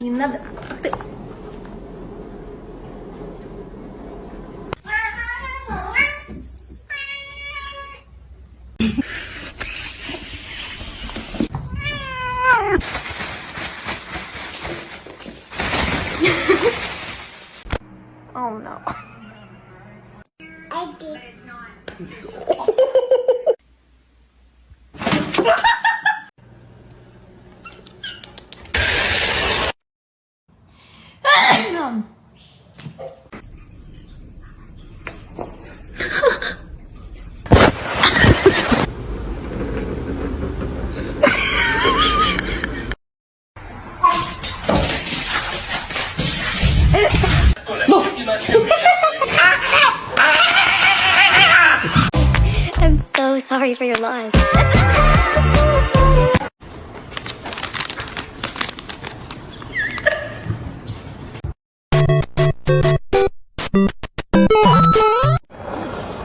Не надо. Ты... Oh no. I did. I'm so sorry for your loss.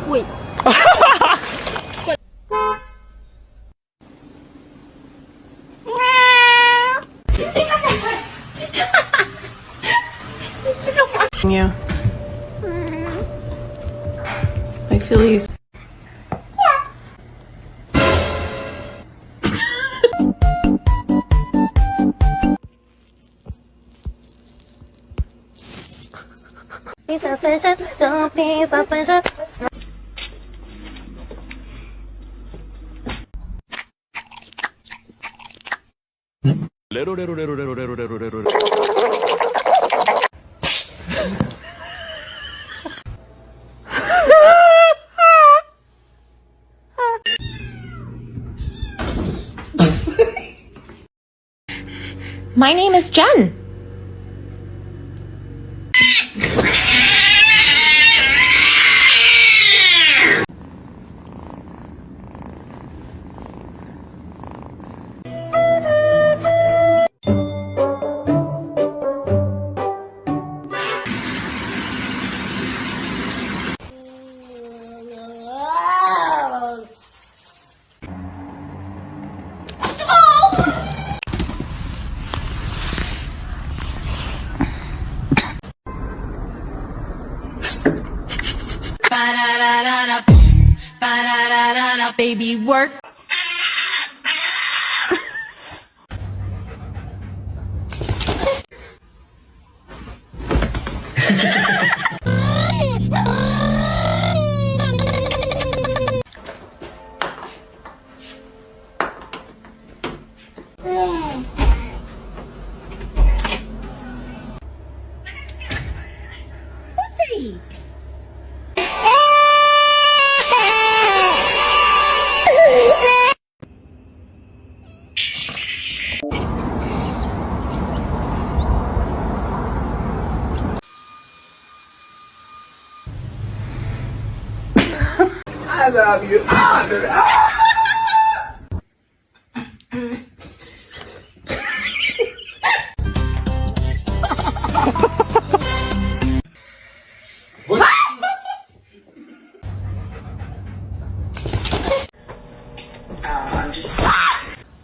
Wait. You. I feel these. Be suspicious, don't be suspicious. My name is Jen. Baby, work. I love you.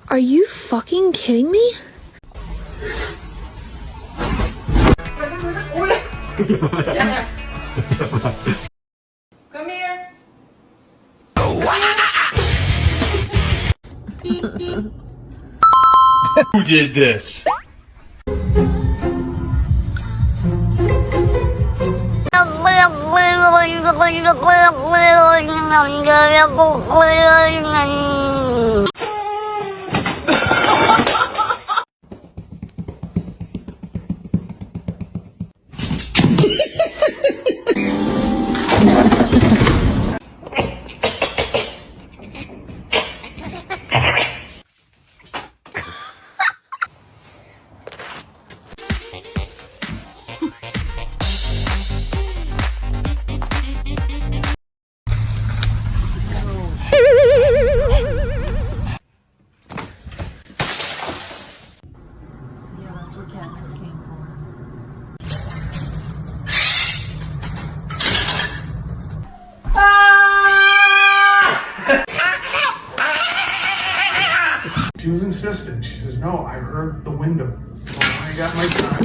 Are you fucking kidding me? Come here. Who did this? She was insistent. She says, no, I heard the window. So when I got my time.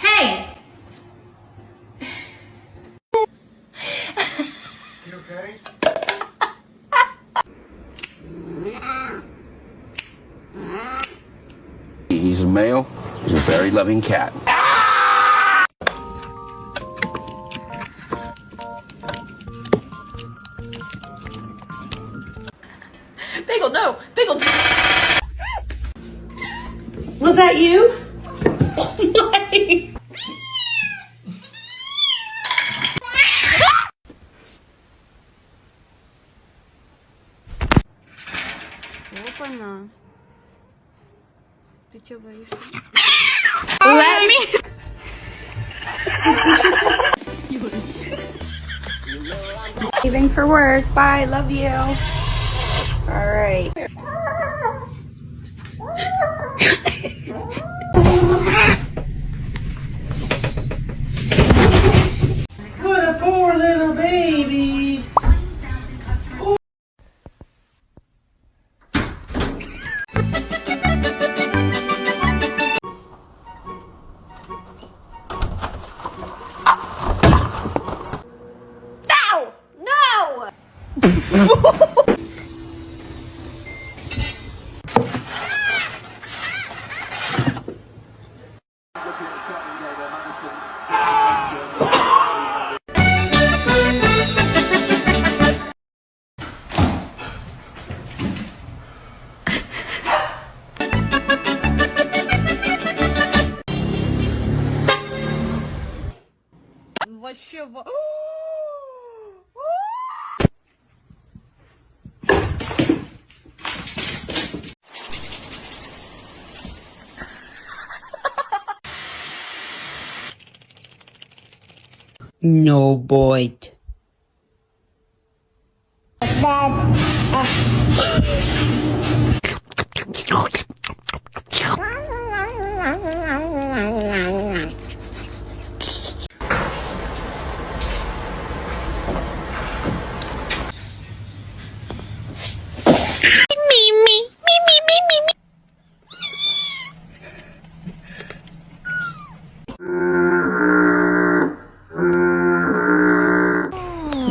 Hey! You okay? He's a male. He's a very loving cat. Bagel, no! Bagel! Was that you? Опа-на. Ты чё боишься? Let me! Leaving for work. Bye. Love you. All right. What a poor little baby. Ow! No! Вообще... No bite.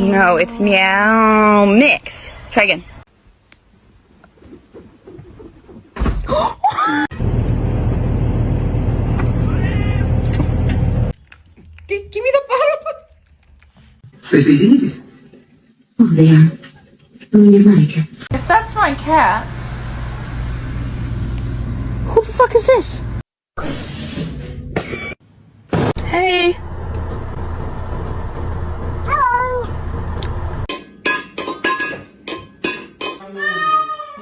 No, it's meow mix. Try again. Give me the bottle. Присоединитесь? О, да я. Вы не знаете. If that's my cat... Who the fuck is this? Hey!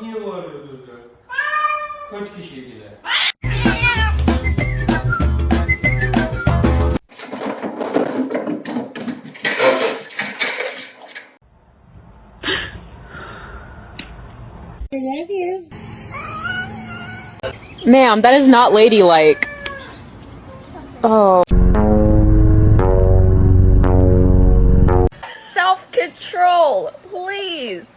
Niye bağırıyordunuz ya? Kaç kişiydiler? Ma'am, that is not ladylike. Oh. Self-control, please.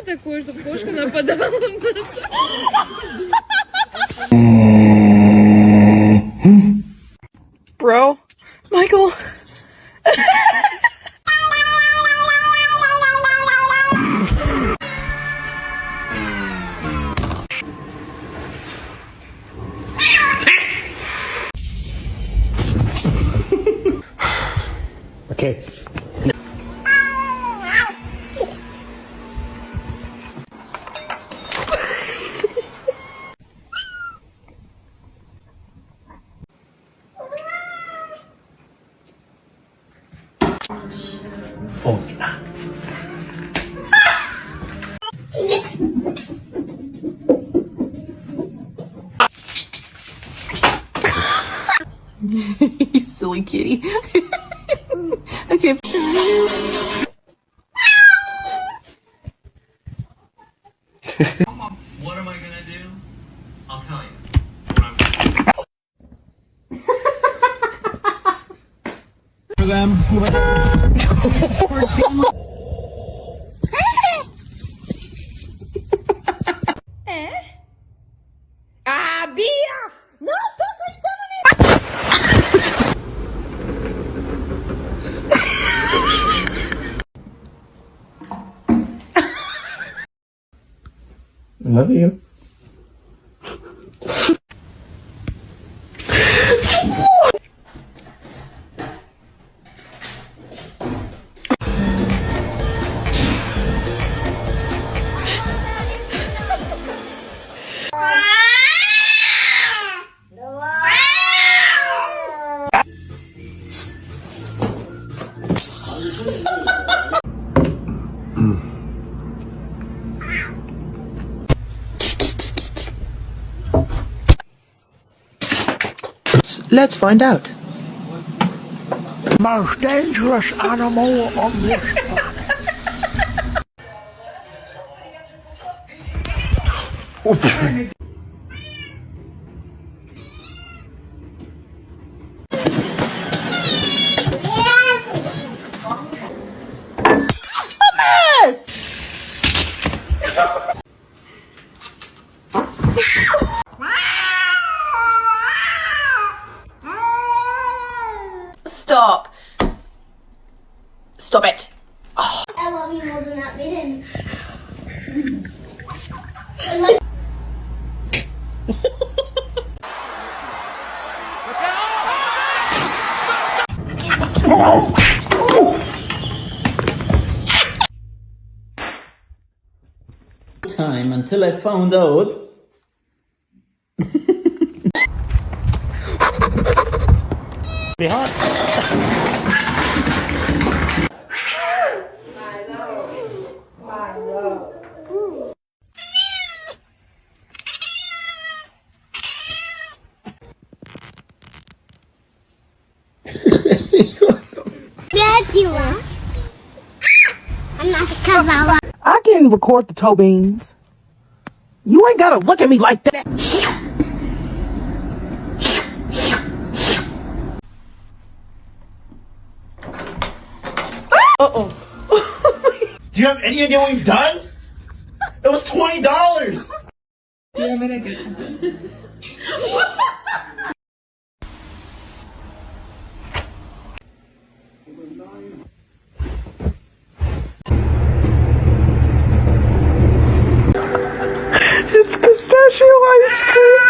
Такое, чтобы кошка нападала на нас. Bro, Michael. Okay. Silly kitty. Okay. What am I gonna do? I'll tell you. What I'm for them. Ah, Bia! Não tô acreditando Love you. Let's find out. Most dangerous animal on this planet. Stop. Stop it. I love you more than that mitten. Time until I found out. Be hot. Dracula. I'm not a cavalla. I can record the toe beans. You ain't gotta look at me like that. Uh-oh. Do you have any idea what you've done? It was $20. It's pistachio ice cream.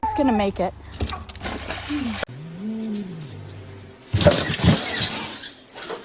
It's gonna make it.